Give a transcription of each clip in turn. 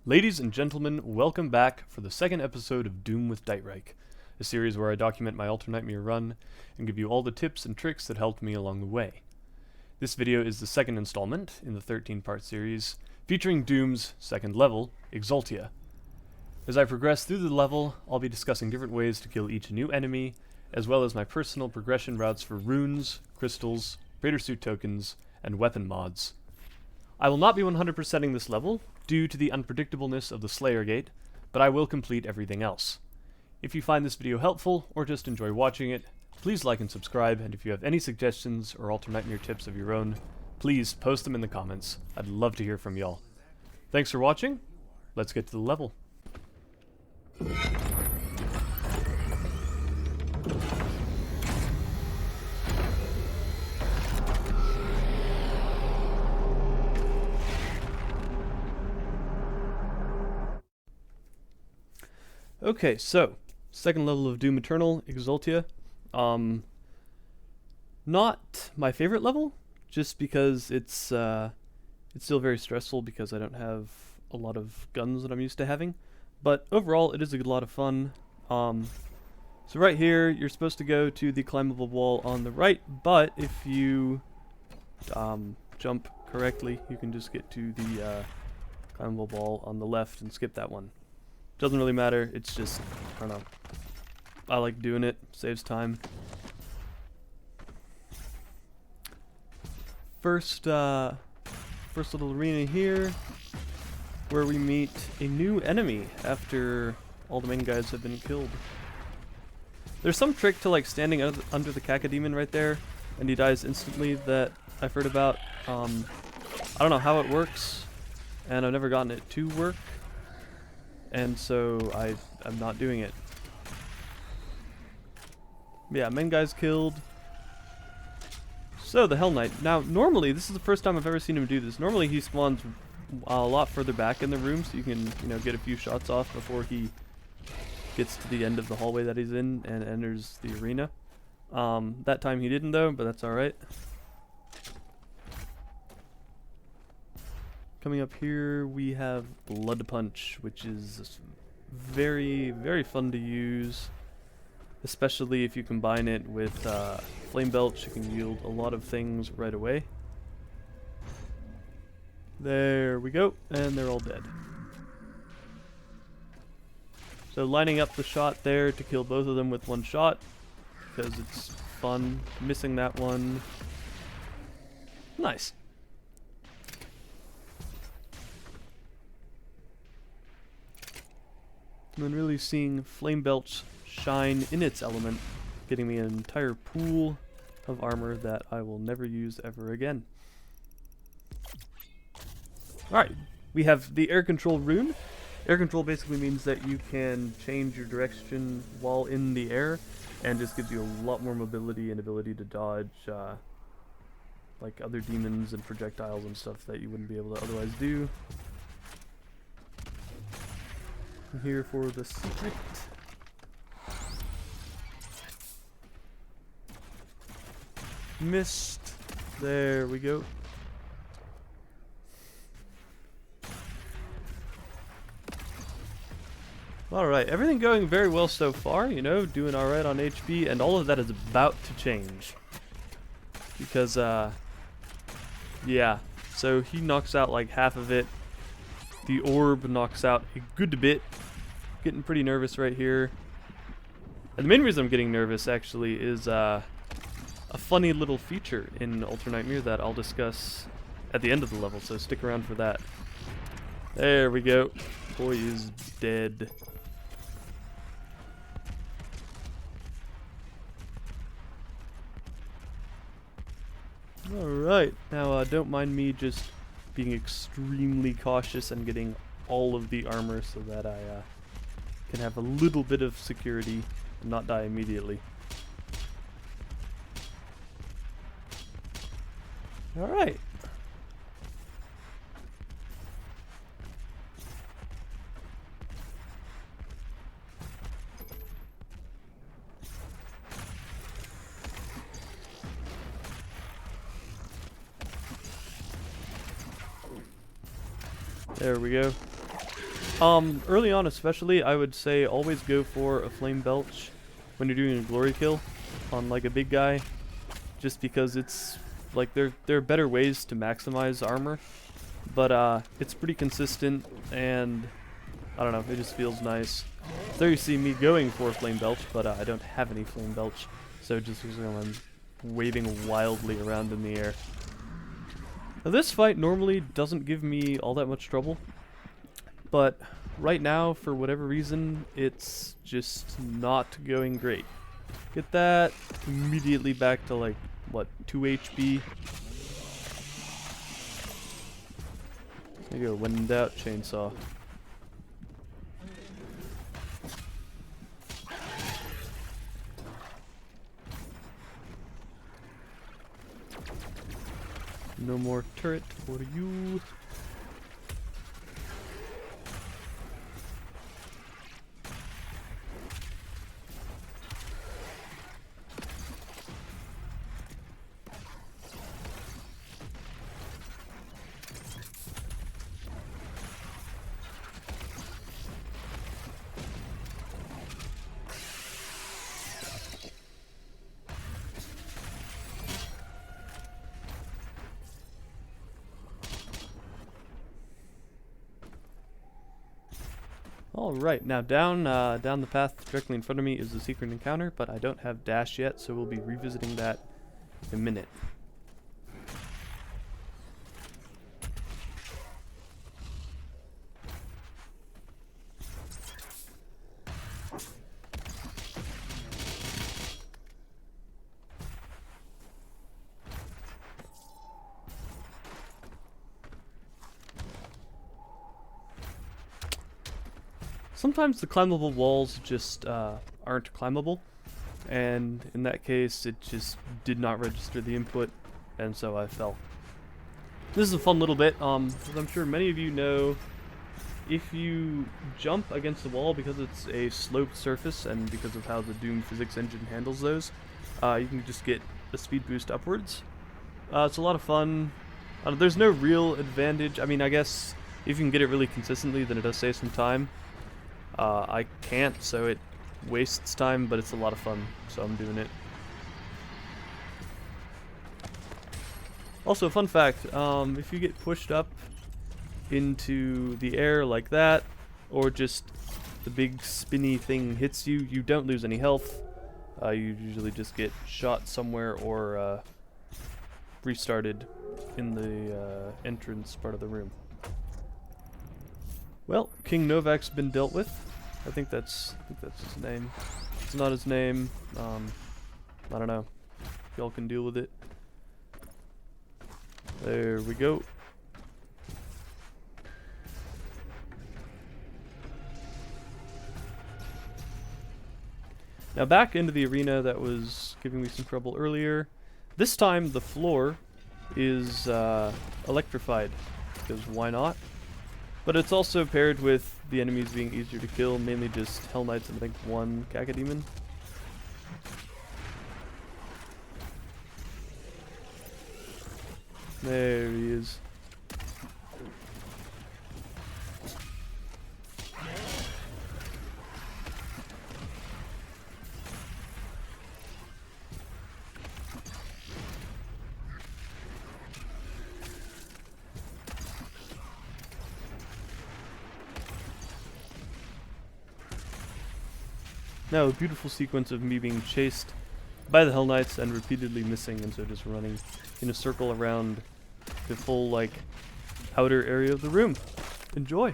Ladies and gentlemen, welcome back for the second episode of Doom with Dietrich, a series where I document my Nightmare run and give you all the tips and tricks that helped me along the way. This video is the second installment in the 13-part series, featuring Doom's second level, Exultia. As I progress through the level, I'll be discussing different ways to kill each new enemy, as well as my personal progression routes for runes, crystals, Praetor Suit tokens, and weapon mods. I will not be 100%ing this level, due to the unpredictableness of the Slayer Gate, but I will complete everything else. If you find this video helpful, or just enjoy watching it, please like and subscribe, and if you have any suggestions or Nightmare tips of your own, please post them in the comments. I'd love to hear from y'all. Thanks for watching, let's get to the level. Okay, so, second level of Doom Eternal, Exultia. Not my favorite level, just because it's still very stressful because I don't have a lot of guns that I'm used to having. But overall, it is a lot of fun. So right here, you're supposed to go to the climbable wall on the right, but if you jump correctly, you can just get to the climbable wall on the left and skip that one. Doesn't really matter, it's just, I don't know, I like doing it, saves time. First little arena here, where we meet a new enemy after all the main guys have been killed. There's some trick to like standing under the Cacodemon right there, and he dies instantly that I've heard about. I don't know how it works, and I've never gotten it to work. And so I'm not doing it. Yeah, main guy's killed. So the Hell Knight. Now normally, this is the first time I've ever seen him do this. Normally he spawns a lot further back in the room, so you can get a few shots off before he gets to the end of the hallway that he's in and enters the arena. That time he didn't though, but that's alright. Coming up here, we have Blood Punch, which is very, very fun to use, especially if you combine it with Flame Belch. You can yield a lot of things right away. There we go, and they're all dead. So lining up the shot there to kill both of them with one shot, because it's fun. Missing that one. Nice. And then really seeing Flame Belch shine in its element, getting me an entire pool of armor that I will never use ever again. Alright, we have the Air Control rune. Air Control basically means that you can change your direction while in the air, and just gives you a lot more mobility and ability to dodge like other demons and projectiles and stuff that you wouldn't be able to otherwise do. Here for the secret. Missed. There we go. Alright, everything going very well so far, doing alright on HP, and all of that is about to change. Because, yeah, so he knocks out like half of it. The orb knocks out a good bit. Getting pretty nervous right here. And the main reason I'm getting nervous, actually, is a funny little feature in Nightmare that I'll discuss at the end of the level, so stick around for that. There we go. Boy is dead. Alright, now don't mind me just being extremely cautious and getting all of the armor so that I can have a little bit of security and not die immediately. Alright. There we go. Early on especially, I would say always go for a flame belch when you're doing a glory kill on like a big guy, just because it's like there are better ways to maximize armor, but it's pretty consistent and I don't know, it just feels nice. There you see me going for flame belch, but I don't have any flame belch, so it just looks like I'm waving wildly around in the air. Now this fight normally doesn't give me all that much trouble, but right now, for whatever reason, it's just not going great. Get that immediately back to like, what, 2 HP? There you go, when in doubt, chainsaw. No more turret for you. Alright, now down the path directly in front of me is the secret encounter, but I don't have dash yet, so we'll be revisiting that in a minute. Sometimes the climbable walls just aren't climbable, and in that case it just did not register the input, and so I fell. This is a fun little bit, as I'm sure many of you know, if you jump against the wall because it's a sloped surface and because of how the Doom physics engine handles those, you can just get a speed boost upwards. It's a lot of fun. There's no real advantage. I mean, I guess if you can get it really consistently, then it does save some time. I can't, so it wastes time, but it's a lot of fun, so I'm doing it. Also, fun fact, if you get pushed up into the air like that, or just the big spinny thing hits you, you don't lose any health. You usually just get shot somewhere or restarted in the entrance part of the room. Well, King Novak's been dealt with. I think that's his name. If it's not his name, I don't know. Y'all can deal with it. There we go. Now back into the arena that was giving me some trouble earlier. This time the floor is electrified, because why not? But it's also paired with the enemies being easier to kill, mainly just Hell Knights and I think one Cacodemon. There he is. Now, a beautiful sequence of me being chased by the Hell Knights and repeatedly missing, and so just running in a circle around the full, like, outer area of the room. Enjoy!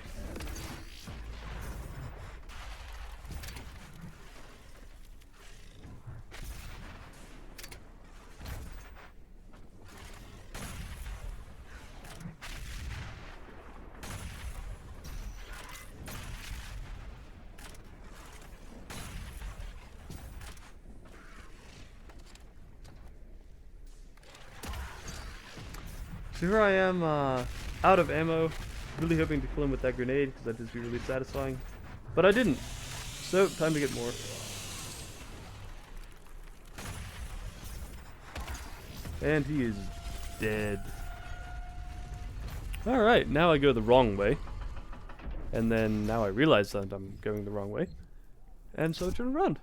So here I am, out of ammo, really hoping to kill him with that grenade, because that'd just be really satisfying. But I didn't, so time to get more. And he is dead. Alright, now I go the wrong way. And then now I realize that I'm going the wrong way. And so I turn around.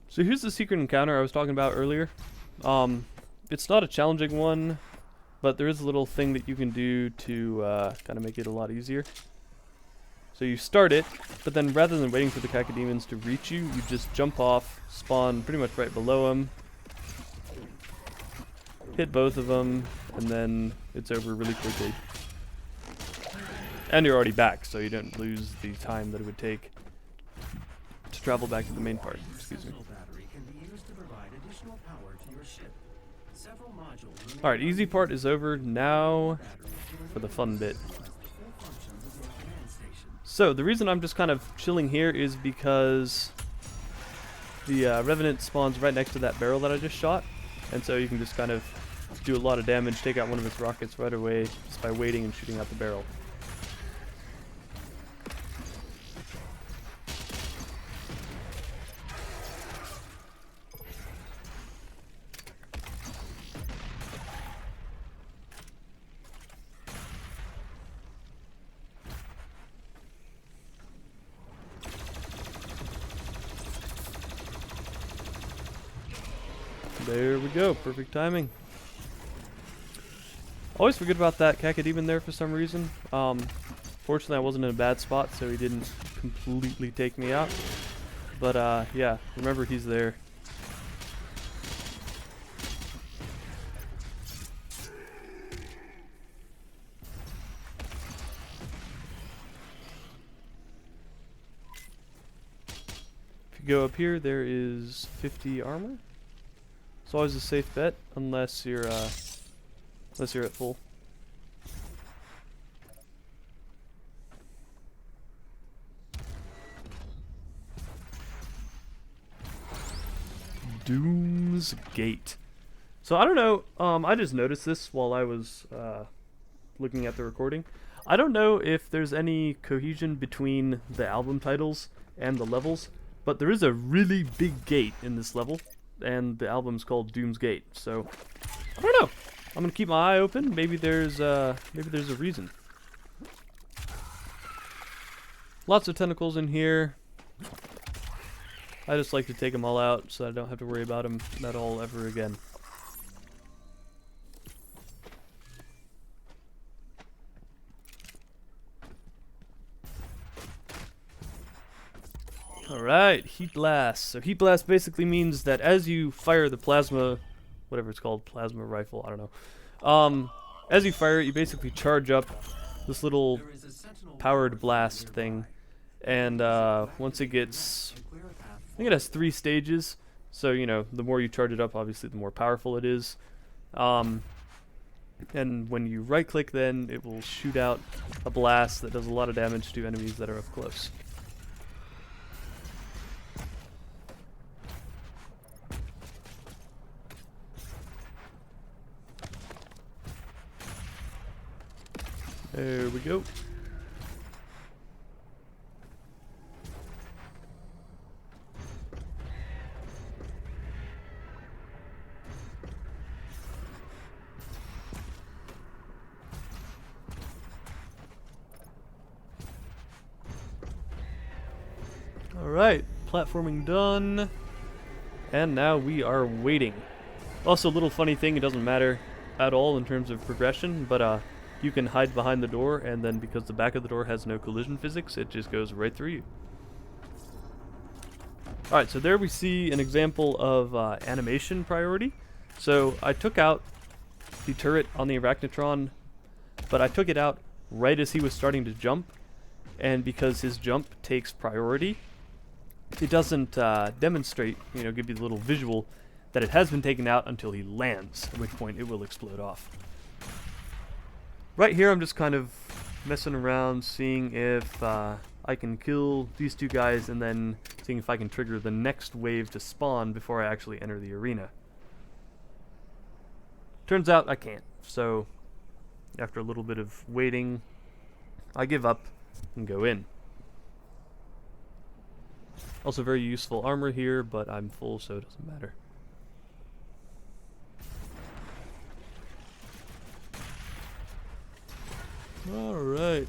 So here's the secret encounter I was talking about earlier. It's not a challenging one, but there is a little thing that you can do to kind of make it a lot easier. So you start it, but then rather than waiting for the cacodemons to reach you, you just jump off, spawn pretty much right below them, hit both of them, and then it's over really quickly. And you're already back, so you don't lose the time that it would take to travel back to the main part. Excuse me. Alright, easy part is over. Now for the fun bit. So the reason I'm just kind of chilling here is because the Revenant spawns right next to that barrel that I just shot, and so you can just kind of do a lot of damage, take out one of its rockets right away just by waiting and shooting out the barrel. There we go, perfect timing. Always forget about that cacodemon there for some reason. Fortunately I wasn't in a bad spot, so he didn't completely take me out. But yeah, remember he's there. If you go up here, there is 50 armor. It's always a safe bet, unless you're at full. Doom's Gate. So I don't know. I just noticed this while I was looking at the recording. I don't know if there's any cohesion between the album titles and the levels, but there is a really big gate in this level. And the album's called Doom's Gate, so I don't know. I'm gonna keep my eye open. Maybe there's a reason. Lots of tentacles in here. I just like to take them all out so I don't have to worry about them at all ever again. Alright, Heat Blast. So Heat Blast basically means that as you fire the plasma, whatever it's called, plasma rifle, I don't know. As you fire it, you basically charge up this little powered blast thing. And once it gets, I think it has 3 stages. So, you know, the more you charge it up, obviously the more powerful it is. And when you right click then, it will shoot out a blast that does a lot of damage to enemies that are up close. There we go. Alright, platforming done. And now we are waiting. Also, a little funny thing, it doesn't matter at all in terms of progression, but you can hide behind the door, and then because the back of the door has no collision physics, it just goes right through you. Alright, so there we see an example of animation priority. So I took out the turret on the Arachnotron, but I took it out right as he was starting to jump, and because his jump takes priority, it doesn't demonstrate, you know, give you the little visual that it has been taken out until he lands, at which point it will explode off. Right here I'm just kind of messing around, seeing if I can kill these 2 guys and then seeing if I can trigger the next wave to spawn before I actually enter the arena. Turns out I can't, so after a little bit of waiting, I give up and go in. Also very useful armor here, but I'm full, so it doesn't matter. Alright.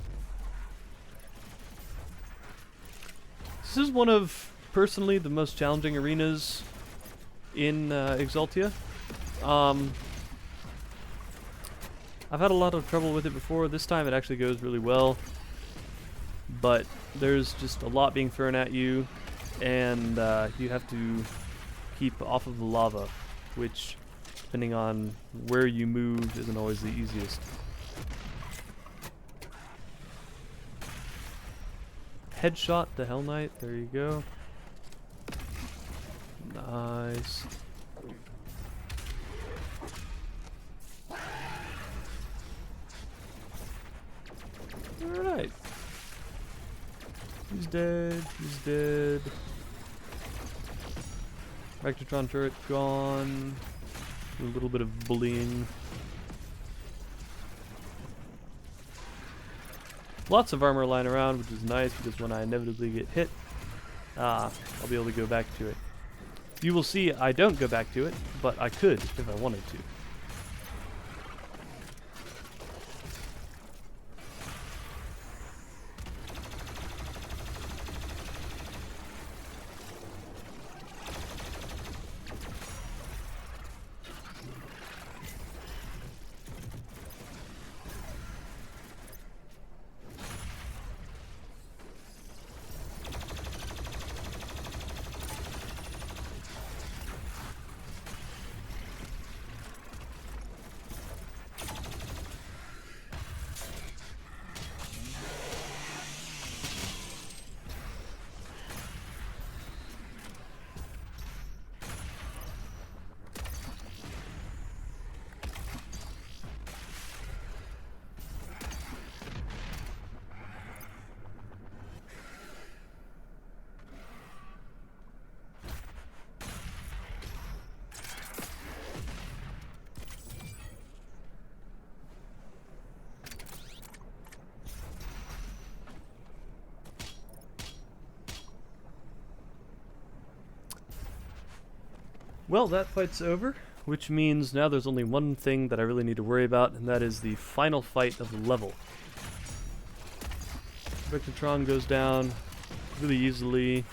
This is one of, personally, the most challenging arenas in Exultia. I've had a lot of trouble with it before. This time it actually goes really well. But there's just a lot being thrown at you, and you have to keep off of the lava, which, depending on where you move, isn't always the easiest. Headshot the Hell Knight, there you go. Nice. Alright. He's dead, he's dead. Vectortron turret gone. A little bit of bullying. Lots of armor lying around, which is nice because when I inevitably get hit, I'll be able to go back to it. You will see I don't go back to it, but I could if I wanted to. Well, that fight's over, which means now there's only one thing that I really need to worry about, and that is the final fight of the level. Vectortron goes down really easily.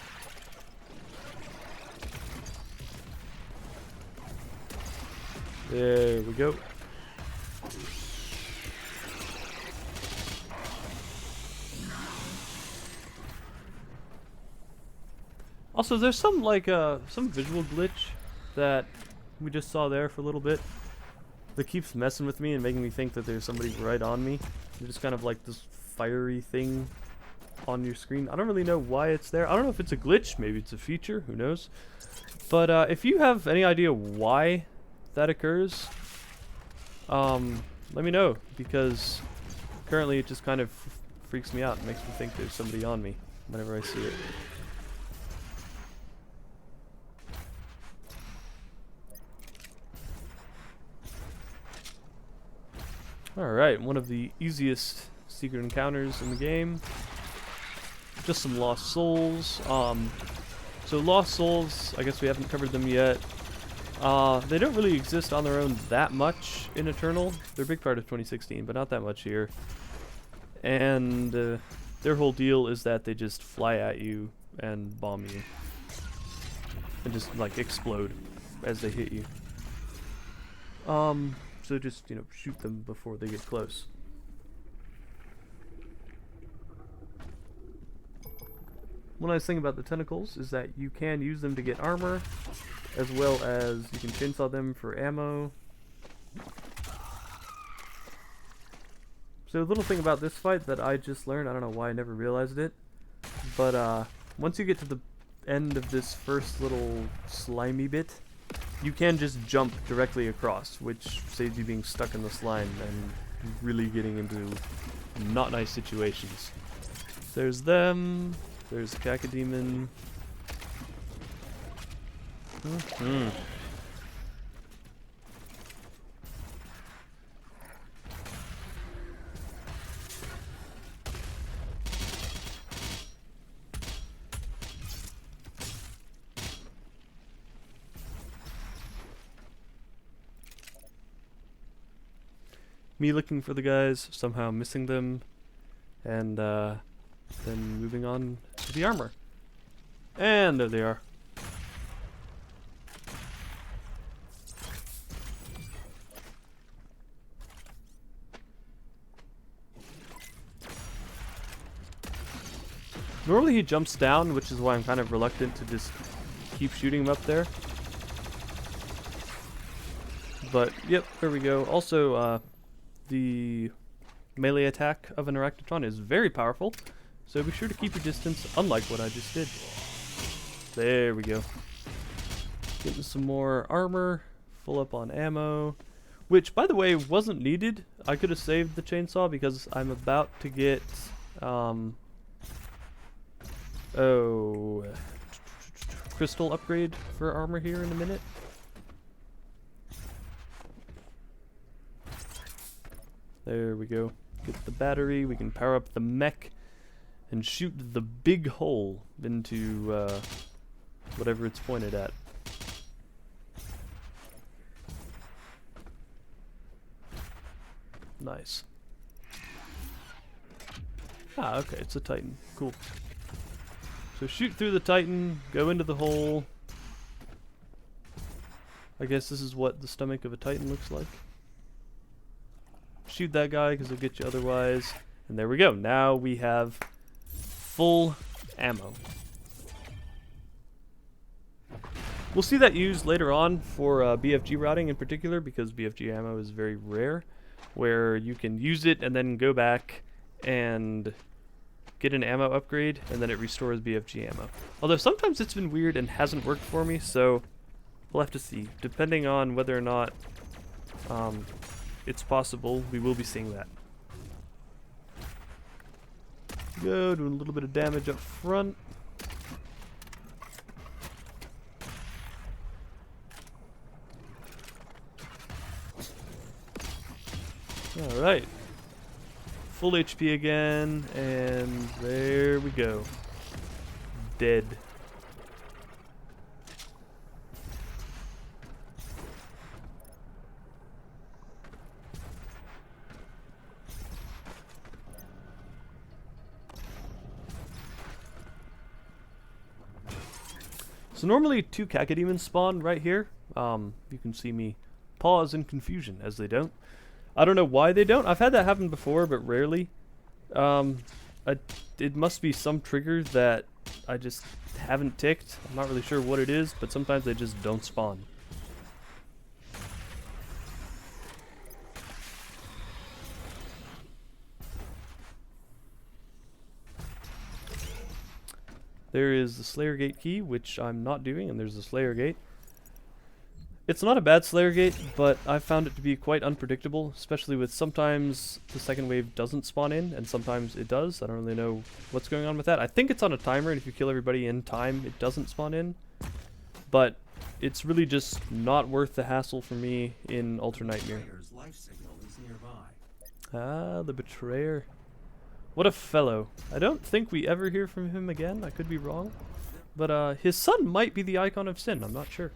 There we go. Also, there's some some visual glitch that we just saw there for a little bit that keeps messing with me and making me think that there's somebody right on me. It's just kind of like this fiery thing on your screen. I don't really know why it's there. I don't know if it's a glitch, maybe it's a feature, who knows. But if you have any idea why that occurs, let me know, because currently it just kind of freaks me out and makes me think there's somebody on me whenever I see it. Alright, one of the easiest secret encounters in the game. Just some lost souls. So lost souls, I guess we haven't covered them yet. They don't really exist on their own that much in Eternal. They're a big part of 2016, but not that much here. And their whole deal is that they just fly at you and bomb you. And just, like, explode as they hit you. So just, you know, shoot them before they get close. One nice thing about the tentacles is that you can use them to get armor, as well as you can chainsaw them for ammo. So a little thing about this fight that I just learned, I don't know why I never realized it, but once you get to the end of this first little slimy bit, you can just jump directly across, which saves you being stuck in the slime and really getting into not nice situations. There's them. There's a Cacodemon. me looking for the guys, somehow missing them, and then moving on to the armor. And there they are. Normally he jumps down, which is why I'm kind of reluctant to just keep shooting him up there. But, yep, there we go. Also, the melee attack of an Arachnotron is very powerful, so be sure to keep your distance, unlike what I just did. There we go. Getting some more armor, full up on ammo, which, by the way, wasn't needed. I could have saved the chainsaw because I'm about to get, crystal upgrade for armor here in a minute. There we go. Get the battery, we can power up the mech and shoot the big hole into whatever it's pointed at. Nice. Ah, okay, it's a Titan. Cool. So shoot through the Titan, go into the hole. I guess this is what the stomach of a Titan looks like. Shoot that guy because he'll get you otherwise. And there we go. Now we have full ammo. We'll see that used later on for BFG routing in particular, because BFG ammo is very rare, where you can use it and then go back and get an ammo upgrade, and then it restores BFG ammo. Although sometimes it's been weird and hasn't worked for me, so we'll have to see. Depending on whether or not it's possible, we will be seeing that. Go, doing a little bit of damage up front. Alright. Full HP again, and there we go. Dead. So normally 2 Cacodemons spawn right here. You can see me pause in confusion as they don't. I don't know why they don't. I've had that happen before, but rarely. It must be some trigger that I just haven't ticked. I'm not really sure what it is, but sometimes they just don't spawn. There is the Slayer Gate key, which I'm not doing, and there's the Slayer Gate. It's not a bad Slayer Gate, but I've found it to be quite unpredictable, especially with sometimes the second wave doesn't spawn in, and sometimes it does. I don't really know what's going on with that. I think it's on a timer, and if you kill everybody in time, it doesn't spawn in. But it's really just not worth the hassle for me in Ultra Nightmare. Ah, the Betrayer. What a fellow. I don't think we ever hear from him again. I could be wrong. But his son might be the Icon of Sin. I'm not sure.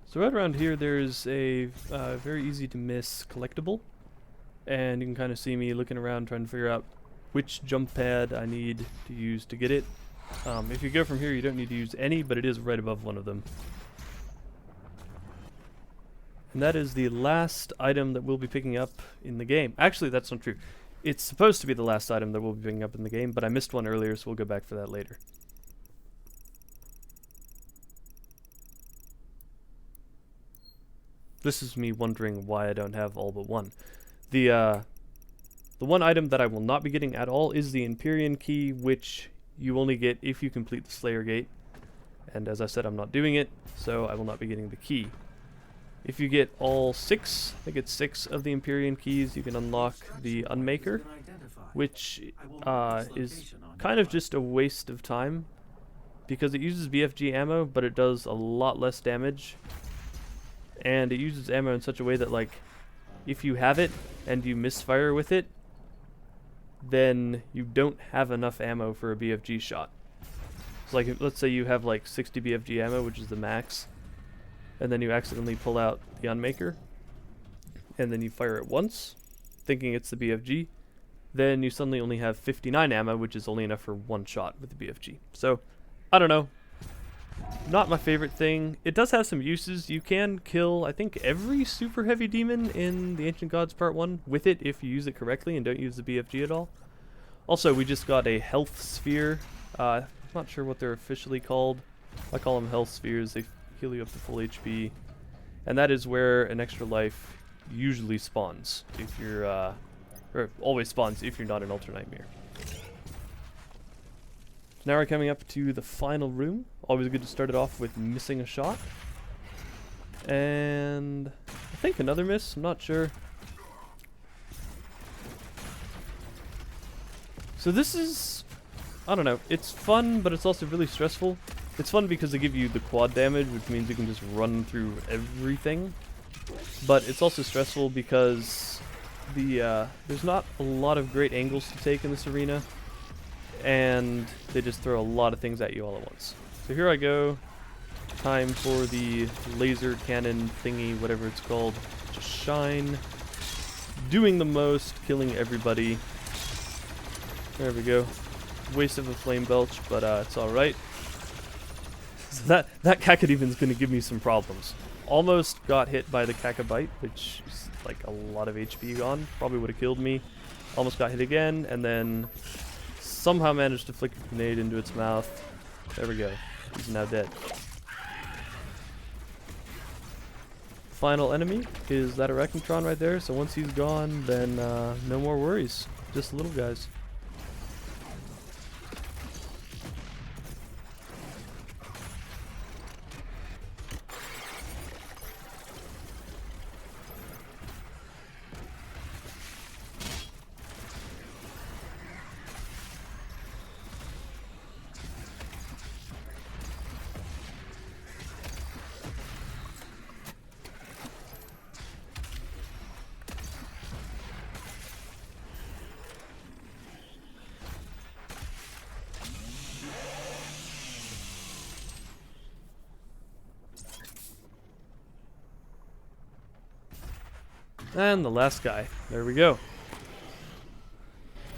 So right around here there's a very easy to miss collectible, and you can kind of see me looking around trying to figure out which jump pad I need to use to get it. If you go from here you don't need to use any, but it is right above one of them. And that is the last item that we'll be picking up in the game. Actually, that's not true. It's supposed to be the last item that we'll be picking up in the game, but I missed one earlier, so we'll go back for that later. This is me wondering why I don't have all but one. The one item that I will not be getting at all is the Empyrean key, which you only get if you complete the Slayer Gate. And as I said, I'm not doing it, so I will not be getting the key. If you get all 6, I think it's 6 of the Empyrean keys, you can unlock the Unmaker, which is kind of just a waste of time, because it uses BFG ammo, but it does a lot less damage. And it uses ammo in such a way that, like, if you have it and you misfire with it, then you don't have enough ammo for a BFG shot. So like, let's say you have like 60 BFG ammo, which is the max, and then you accidentally pull out the Unmaker, and then you fire it once, thinking it's the BFG, then you suddenly only have 59 ammo, which is only enough for one shot with the BFG. So, I don't know. Not my favorite thing. It does have some uses. You can kill, I think, every super heavy demon in the Ancient Gods Part 1 with it if you use it correctly and don't use the BFG at all. Also, we just got a health sphere. I'm not sure what they're officially called. I call them health spheres. They heal you up to full HP. And that is where an extra life usually spawns if you're, or always spawns if you're not an Ultra Nightmare. So now we're coming up to the final room. Always good to start it off with missing a shot. And I think another miss, I'm not sure. So this is, I don't know, it's fun, but it's also really stressful. It's fun because they give you the quad damage, which means you can just run through everything. But it's also stressful because there's not a lot of great angles to take in this arena, and they just throw a lot of things at you all at once. So here I go. Time for the laser cannon thingy, whatever it's called, to shine. Doing the most, killing everybody. There we go. Waste of a flame belch, but it's alright. So that Cacademon's gonna give me some problems. Almost got hit by the Cacabite, which is like a lot of HP gone. Probably would have killed me. Almost got hit again, and then somehow managed to flick a grenade into its mouth. There we go. He's now dead. Final enemy is that Arachnotron right there, so once he's gone, then no more worries. Just little guys. And the last guy. There we go.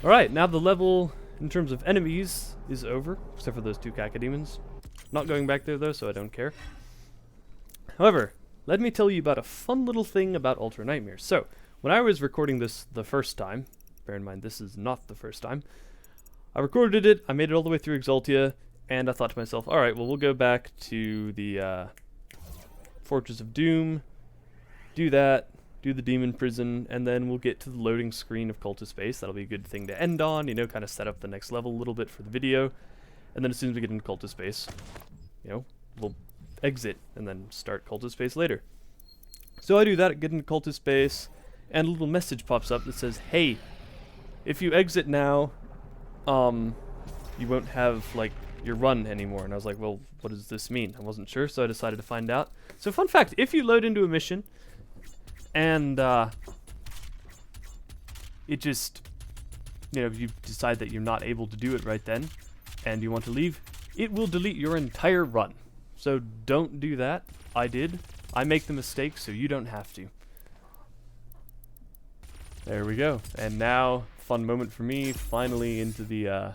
Alright, now the level in terms of enemies is over, except for those two Cacademons. Not going back there though, so I don't care. However, let me tell you about a fun little thing about Ultra Nightmares. So, when I was recording this the first time, bear in mind this is not the first time, I recorded it, I made it all the way through Exultia, and I thought to myself, alright, well we'll go back to the Fortress of Doom, do that, do the demon prison, and then we'll get to the loading screen of Cultist Space. That'll be a good thing to end on, you know, kind of set up the next level a little bit for the video. And then as soon as we get into Cultist Space, you know, we'll exit and then start Cultist Space later. So I do that, get into Cultist Space, and a little message pops up that says, hey, if you exit now, you won't have, like, your run anymore. And I was like, well, what does this mean? I wasn't sure, so I decided to find out. So fun fact, if you load into a mission, and it just, you know, you decide that you're not able to do it right then, and you want to leave, it will delete your entire run. So don't do that. I did. I make the mistake, so you don't have to. There we go. And now, fun moment for me, finally into the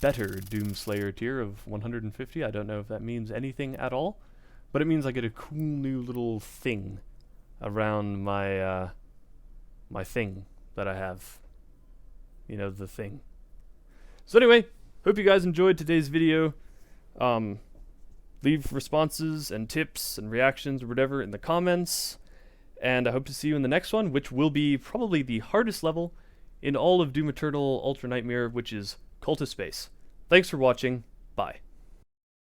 better Doomslayer tier of 150. I don't know if that means anything at all, but it means I get a cool new little thing around my my thing that I have, you know, the thing. So anyway, hope you guys enjoyed today's video. Leave responses and tips and reactions or whatever in the comments, and I hope to see you in the next one, which will be probably the hardest level in all of Doom Eternal Ultra Nightmare, which is Cultist Space. Thanks for watching. Bye.